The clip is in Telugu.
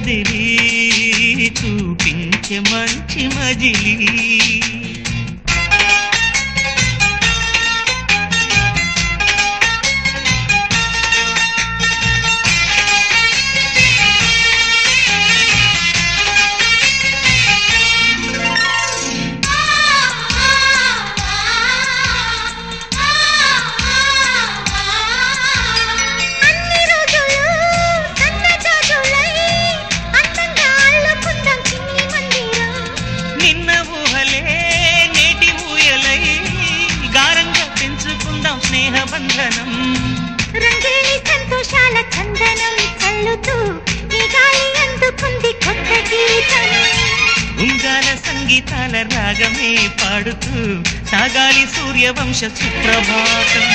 కదిలి చూపించే మంచి మజిలీ స్నేహబంధనం రంగేలి సంతోషాల చందనం చల్లుతూ ఈ గాలి అందుకుంది కొత్త గీతం ఉంగాల సంగీతాల రాగమే పాడుతూ సాగాలి సూర్యవంశ సుప్రభాతం